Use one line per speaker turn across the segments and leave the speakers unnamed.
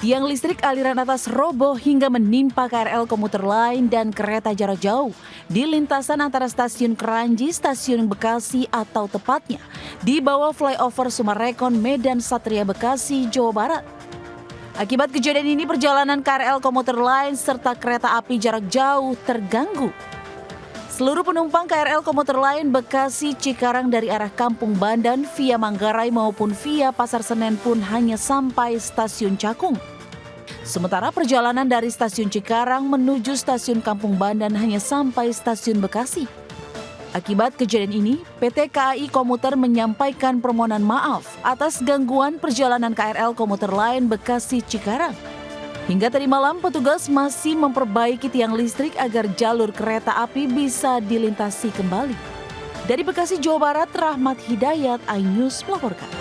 Tiang listrik aliran atas roboh hingga menimpa KRL komuter lain dan kereta jarak jauh di lintasan antara stasiun Kranji, stasiun Bekasi atau tepatnya di bawah flyover Sumarekon, Medan Satria Bekasi, Jawa Barat. Akibat kejadian ini perjalanan KRL komuter lain serta kereta api jarak jauh terganggu. Seluruh penumpang KRL komuter lain Bekasi Cikarang dari arah Kampung Bandan via Manggarai maupun via Pasar Senen pun hanya sampai stasiun Cakung. Sementara perjalanan dari stasiun Cikarang menuju stasiun Kampung Bandan hanya sampai stasiun Bekasi. Akibat kejadian ini, PT KAI Komuter menyampaikan permohonan maaf atas gangguan perjalanan KRL komuter lain Bekasi Cikarang. Hingga tadi malam, petugas masih memperbaiki tiang listrik agar jalur kereta api bisa dilintasi kembali. Dari Bekasi, Jawa Barat, Rahmat Hidayat, iNews melaporkan.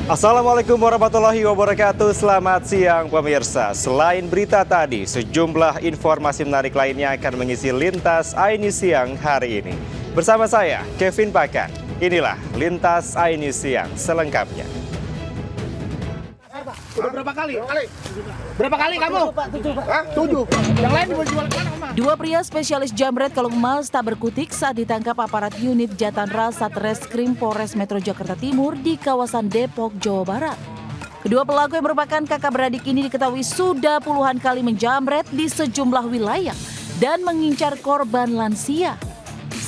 Assalamualaikum warahmatullahi wabarakatuh. Selamat siang pemirsa. Selain berita tadi, sejumlah informasi menarik lainnya akan mengisi Lintas iNews Siang hari ini. Bersama saya, Kevin Pakan. Inilah Lintas iNews Siang selengkapnya.
Udah berapa kali? Berapa kali kamu? 7. Yang lain dijual kemana, Oma?
Dua pria spesialis jamret kalung emas tak berkutik saat ditangkap aparat unit Jatanra Satreskrim Polres Metro Jakarta Timur di kawasan Depok, Jawa Barat. Kedua pelaku yang merupakan kakak beradik ini diketahui sudah puluhan kali menjamret di sejumlah wilayah dan mengincar korban lansia.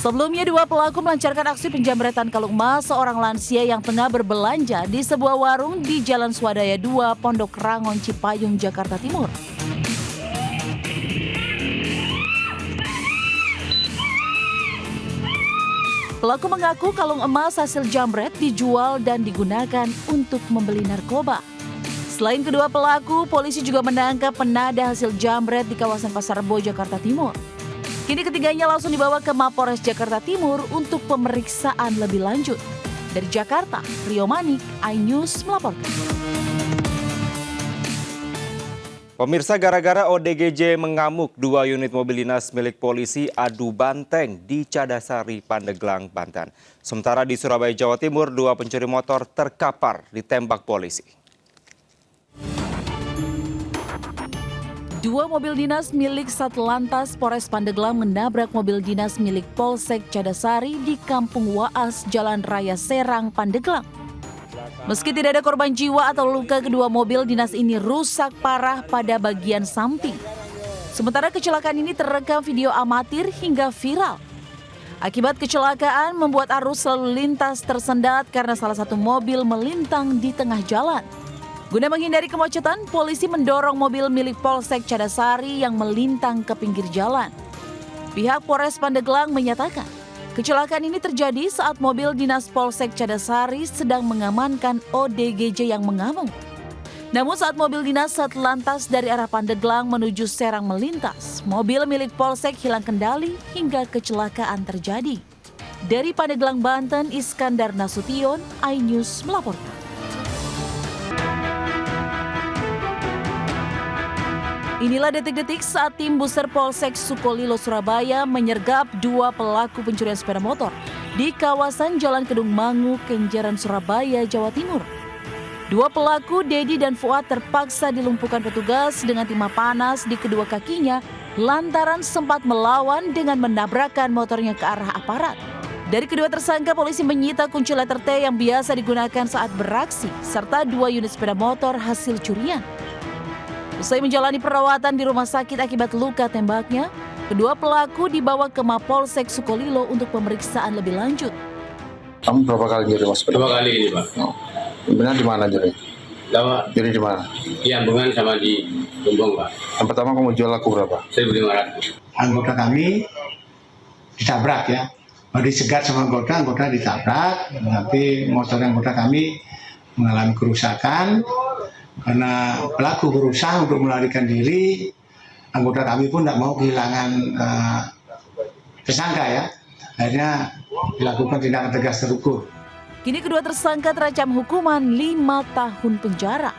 Sebelumnya, dua pelaku melancarkan aksi penjamretan kalung emas seorang lansia yang tengah berbelanja di sebuah warung di Jalan Swadaya 2, Pondok Rangon, Cipayung, Jakarta Timur. Pelaku mengaku kalung emas hasil jamret dijual dan digunakan untuk membeli narkoba. Selain kedua pelaku, polisi juga menangkap penada hasil jamret di kawasan Pasar Rebo, Jakarta Timur. Kini ketiganya langsung dibawa ke Mapores Jakarta Timur untuk pemeriksaan lebih lanjut. Dari Jakarta, Rio Manik, iNews melaporkan.
Pemirsa, gara-gara ODGJ mengamuk, 2 unit mobil dinas milik polisi adu banteng di Cadasari, Pandeglang, Banten. Sementara di Surabaya, Jawa Timur, 2 pencuri motor terkapar ditembak polisi.
2 mobil dinas milik Satlantas Polres Pandeglang menabrak mobil dinas milik Polsek Cadasari di Kampung Waas, Jalan Raya Serang, Pandeglang. Meski tidak ada korban jiwa atau luka, kedua mobil dinas ini rusak parah pada bagian samping. Sementara kecelakaan ini terekam video amatir hingga viral. Akibat kecelakaan membuat arus lalu lintas tersendat karena salah satu mobil melintang di tengah jalan. Guna menghindari kemacetan, polisi mendorong mobil milik Polsek Cadasari yang melintang ke pinggir jalan. Pihak Polres Pandeglang menyatakan, kecelakaan ini terjadi saat mobil dinas Polsek Cadasari sedang mengamankan ODGJ yang mengamuk. Namun saat mobil dinas Satlantas dari arah Pandeglang menuju Serang melintas, mobil milik Polsek hilang kendali hingga kecelakaan terjadi. Dari Pandeglang, Banten, Iskandar Nasution, iNews melaporkan. Inilah detik-detik saat tim Buser Polsek Sukolilo, Surabaya menyergap 2 pelaku pencurian sepeda motor di kawasan Jalan Kedung Mangu, Kenjeran, Surabaya, Jawa Timur. 2 pelaku, Dedi dan Fuad, terpaksa dilumpuhkan petugas dengan timah panas di kedua kakinya lantaran sempat melawan dengan menabrakkan motornya ke arah aparat. Dari kedua tersangka, polisi menyita kunci letter T yang biasa digunakan saat beraksi, serta 2 unit sepeda motor hasil curian. Usai menjalani perawatan di rumah sakit akibat luka tembaknya, kedua pelaku dibawa ke Mapolsek Sukolilo untuk pemeriksaan lebih lanjut.
Kamu berapa kali nyuri mas?
2 kali ini, Pak.
Oh. Benar di mana nyuri? Nyuri di mana?
Di Ambungan sama di Bumbung, Pak.
Yang pertama kamu jual laku berapa?
1.500.
Anggota kami ditabrak ya. Dicegat sama anggota ditabrak. Tapi motor anggota kami mengalami kerusakan. Karena pelaku berusaha untuk melarikan diri, anggota kami pun tidak mau kehilangan tersangka ya. Akhirnya dilakukan tindakan tegas terukur.
Kini kedua tersangka terancam hukuman 5 tahun penjara.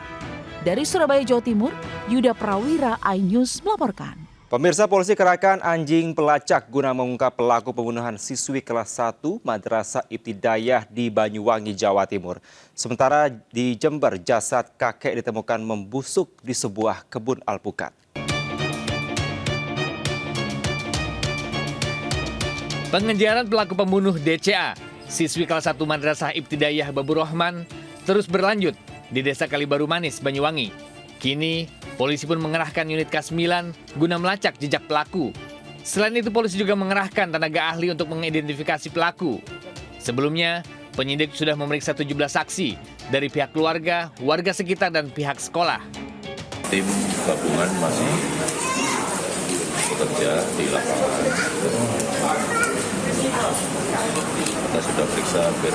Dari Surabaya, Jawa Timur, Yuda Prawira, iNews melaporkan.
Pemirsa, polisi kerahkan anjing pelacak guna mengungkap pelaku pembunuhan siswi kelas 1 Madrasah Ibtidaiyah di Banyuwangi, Jawa Timur. Sementara di Jember, jasad kakek ditemukan membusuk di sebuah kebun alpukat.
Pengejaran pelaku pembunuh DCA, siswi kelas 1 Madrasah Ibtidaiyah Babur Rahman, terus berlanjut di Desa Kalibaru Manis, Banyuwangi. Kini, polisi pun mengerahkan unit K9 guna melacak jejak pelaku. Selain itu, polisi juga mengerahkan tenaga ahli untuk mengidentifikasi pelaku. Sebelumnya, penyidik sudah memeriksa 17 saksi dari pihak keluarga, warga sekitar, dan pihak sekolah.
Tim gabungan masih bekerja di lapangan. Kita sudah periksa hampir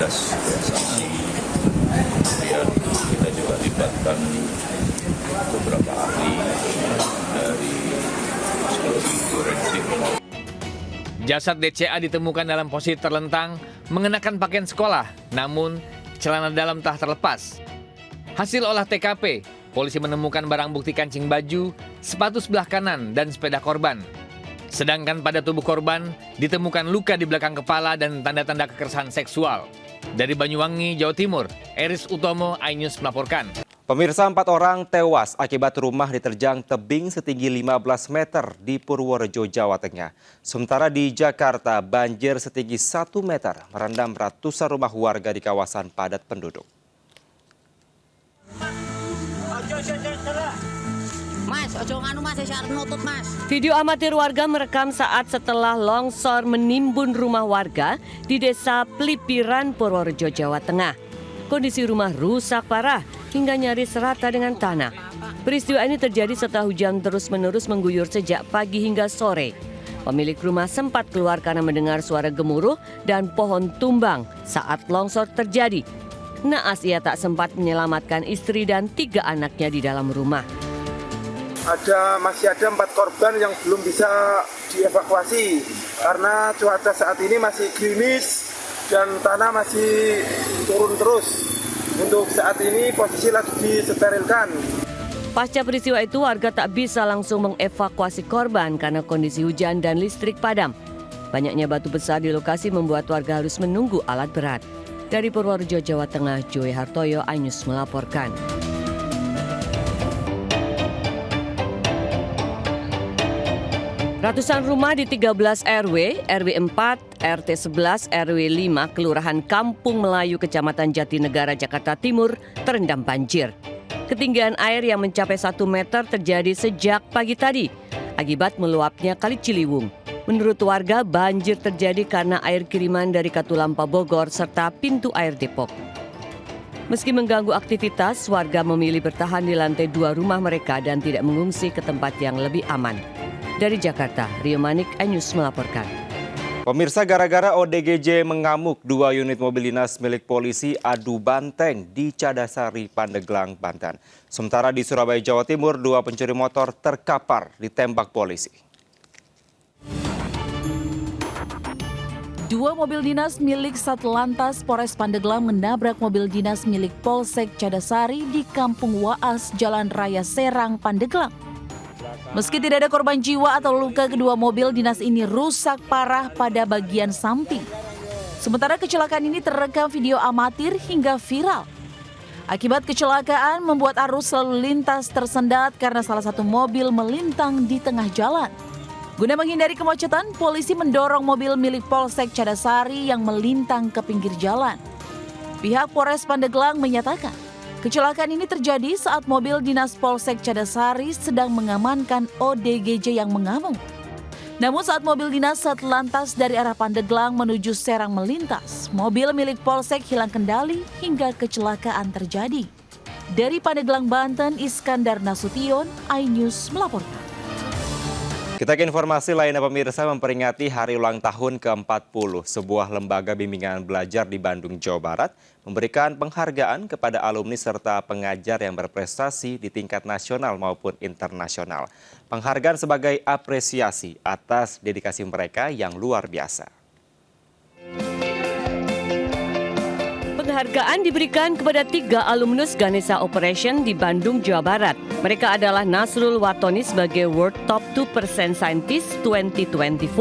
17 saksi. Kemudian kita juga libatkan beberapa ahli dari psikologi forensik.
Jasad DCA ditemukan dalam posisi terlentang, mengenakan pakaian sekolah, namun celana dalam telah terlepas. Hasil olah TKP, polisi menemukan barang bukti kancing baju, sepatu sebelah kanan, dan sepeda korban. Sedangkan pada tubuh korban ditemukan luka di belakang kepala dan tanda-tanda kekerasan seksual. Dari Banyuwangi, Jawa Timur, Eris Utomo, iNews melaporkan.
Pemirsa, 4 orang tewas akibat rumah diterjang tebing setinggi 15 meter di Purworejo, Jawa Tengah. Sementara di Jakarta, banjir setinggi 1 meter merendam ratusan rumah warga di kawasan padat penduduk.
Mas, ojo nganu mas, saya nutut mas.
Video amatir warga merekam saat setelah longsor menimbun rumah warga di Desa Plipiran, Purworejo, Jawa Tengah. Kondisi rumah rusak parah hingga nyaris rata dengan tanah. Peristiwa ini terjadi setelah hujan terus-menerus mengguyur sejak pagi hingga sore. Pemilik rumah sempat keluar karena mendengar suara gemuruh dan pohon tumbang saat longsor terjadi. Naas ia tak sempat menyelamatkan istri dan 3 anaknya di dalam rumah.
Masih ada 4 korban yang belum bisa dievakuasi karena cuaca saat ini masih gerimis dan tanah masih turun terus. Untuk saat ini posisi lagi disterilkan.
Pasca peristiwa itu, warga tak bisa langsung mengevakuasi korban karena kondisi hujan dan listrik padam. Banyaknya batu besar di lokasi membuat warga harus menunggu alat berat. Dari Purworejo, Jawa Tengah, Joy Hartoyo, iNews melaporkan. Ratusan rumah di 13 RW, RW 4, RT 11, RW 5, Kelurahan Kampung Melayu, Kecamatan Jatinegara, Jakarta Timur, terendam banjir. Ketinggian air yang mencapai 1 meter terjadi sejak pagi tadi, akibat meluapnya Kali Ciliwung. Menurut warga, banjir terjadi karena air kiriman dari Katulampa Bogor serta pintu air Depok. Meski mengganggu aktivitas, warga memilih bertahan di lantai 2 rumah mereka dan tidak mengungsi ke tempat yang lebih aman. Dari Jakarta, Rio Manik, iNews melaporkan.
Pemirsa, gara-gara ODGJ mengamuk, 2 unit mobil dinas milik polisi adu banteng di Cadasari, Pandeglang, Banten. Sementara di Surabaya, Jawa Timur, 2 pencuri motor terkapar ditembak polisi.
2 mobil dinas milik Satlantas Polres Pandeglang menabrak mobil dinas milik Polsek Cadasari di Kampung Waas, Jalan Raya Serang, Pandeglang. Meski tidak ada korban jiwa atau luka, kedua mobil dinas ini rusak parah pada bagian samping. Sementara kecelakaan ini terekam video amatir hingga viral. Akibat kecelakaan membuat arus lalu lintas tersendat karena salah satu mobil melintang di tengah jalan. Guna menghindari kemacetan, polisi mendorong mobil milik Polsek Cadasari yang melintang ke pinggir jalan. Pihak Polres Pandeglang menyatakan, kecelakaan ini terjadi saat mobil dinas Polsek Cadasari sedang mengamankan ODGJ yang mengamuk. Namun saat mobil dinas Satlantas dari arah Pandeglang menuju Serang melintas, mobil milik Polsek hilang kendali hingga kecelakaan terjadi. Dari Pandeglang, Banten, Iskandar Nasution, iNews melaporkan.
Kita ke informasi lainnya, pemirsa. Memperingati hari ulang tahun ke-40, sebuah lembaga bimbingan belajar di Bandung, Jawa Barat memberikan penghargaan kepada alumni serta pengajar yang berprestasi di tingkat nasional maupun internasional. Penghargaan sebagai apresiasi atas dedikasi mereka yang luar biasa.
Penghargaan diberikan kepada 3 alumnus Ganesha Operation di Bandung, Jawa Barat. Mereka adalah Nasrul Watoni sebagai World Top 2% Scientist 2024,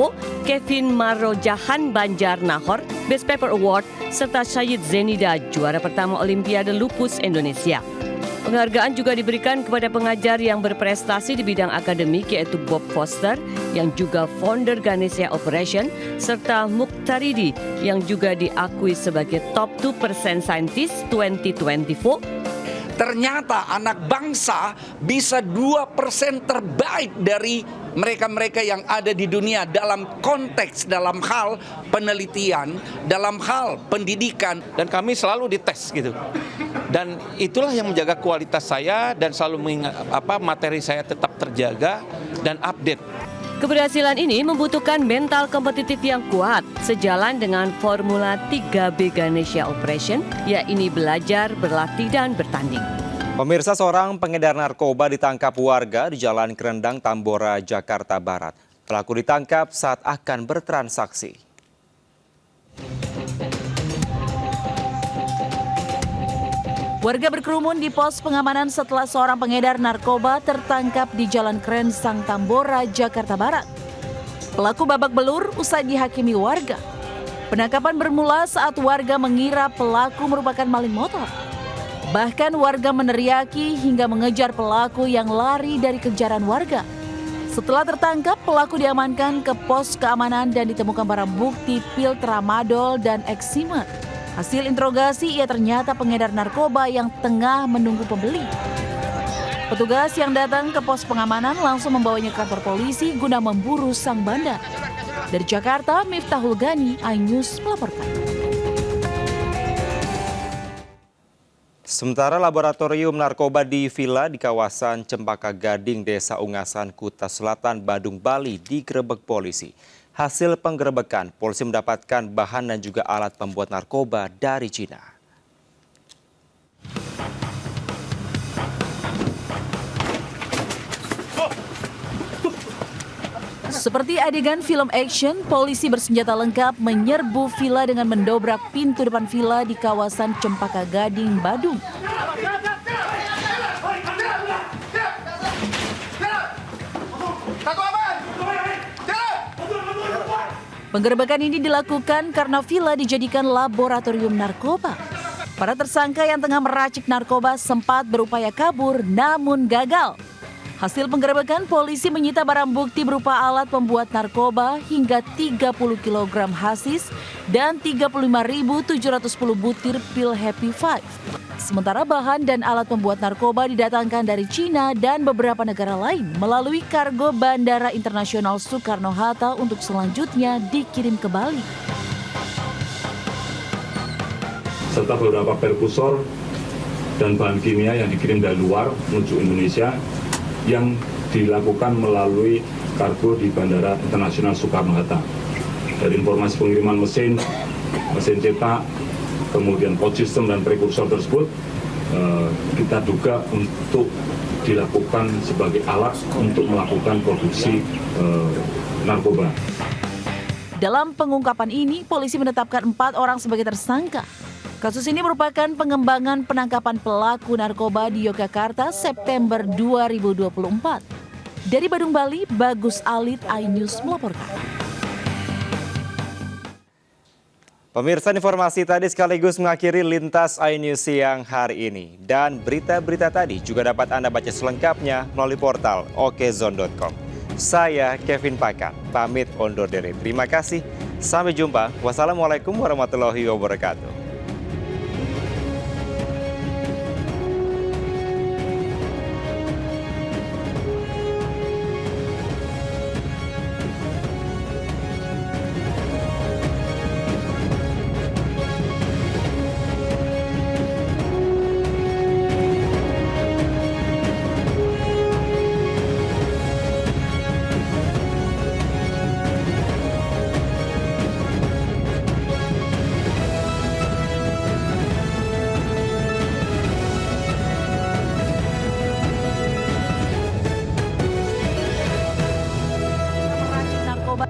Kevin Marojahan Banjar Nahor, Best Paper Award, serta Syed Zenida, juara pertama Olimpiade Lupus Indonesia. Penghargaan juga diberikan kepada pengajar yang berprestasi di bidang akademik yaitu Bob Foster yang juga founder Ganesha Operation serta Mukhtaridi yang juga diakui sebagai Top 2% Scientist 2024.
Ternyata anak bangsa bisa 2% terbaik dari mereka-mereka yang ada di dunia dalam konteks, dalam hal penelitian, dalam hal pendidikan.
Dan kami selalu dites gitu. Dan itulah yang menjaga kualitas saya dan selalu materi saya tetap terjaga dan update.
Keberhasilan ini membutuhkan mental kompetitif yang kuat, sejalan dengan Formula 3B Ganesha Operation, yakni belajar, berlatih, dan bertanding.
Pemirsa, seorang pengedar narkoba ditangkap warga di Jalan Kerendang, Tambora, Jakarta Barat. Pelaku ditangkap saat akan bertransaksi.
Warga berkerumun di pos pengamanan setelah seorang pengedar narkoba tertangkap di Jalan Kerendang, Tambora, Jakarta Barat. Pelaku babak belur usai dihakimi warga. Penangkapan bermula saat warga mengira pelaku merupakan maling motor. Bahkan warga meneriaki hingga mengejar pelaku yang lari dari kejaran warga. Setelah tertangkap, pelaku diamankan ke pos keamanan dan ditemukan barang bukti pil tramadol dan eksimer. Hasil interogasi, ia ternyata pengedar narkoba yang tengah menunggu pembeli. Petugas yang datang ke pos pengamanan langsung membawanya ke kantor polisi guna memburu sang bandar. Dari Jakarta, Miftahul Gani, iNews melaporkan.
Sementara laboratorium narkoba di villa di kawasan Cempaka Gading, Desa Ungasan, Kuta Selatan, Badung, Bali digerebek polisi. Hasil penggerebekan, polisi mendapatkan bahan dan juga alat pembuat narkoba dari Cina.
Seperti adegan film action, polisi bersenjata lengkap menyerbu villa dengan mendobrak pintu depan villa di kawasan Cempaka Gading, Badung. Penggerebekan ini dilakukan karena villa dijadikan laboratorium narkoba. Para tersangka yang tengah meracik narkoba sempat berupaya kabur namun gagal. Hasil penggerebekan, polisi menyita barang bukti berupa alat pembuat narkoba hingga 30 kg hasis dan 35.710 butir pil Happy Five. Sementara bahan dan alat pembuat narkoba didatangkan dari Cina dan beberapa negara lain melalui kargo Bandara Internasional Soekarno-Hatta untuk selanjutnya dikirim ke Bali.
Serta beberapa perkusor dan bahan kimia yang dikirim dari luar menuju Indonesia yang dilakukan melalui kargo di Bandara Internasional Soekarno-Hatta. Dari informasi pengiriman mesin cetak, kemudian pod system dan prekursor tersebut, kita duga untuk dilakukan sebagai alat untuk melakukan produksi narkoba.
Dalam pengungkapan ini, polisi menetapkan 4 orang sebagai tersangka. Kasus ini merupakan pengembangan penangkapan pelaku narkoba di Yogyakarta September 2024. Dari Badung, Bali, Bagus Alit, iNews melaporkan.
Pemirsa, informasi tadi sekaligus mengakhiri Lintas iNews siang hari ini. Dan berita-berita tadi juga dapat Anda baca selengkapnya melalui portal okezone.com. Saya Kevin Pakan, pamit undur diri. Terima kasih, sampai jumpa. Wassalamualaikum warahmatullahi wabarakatuh.
narkoba.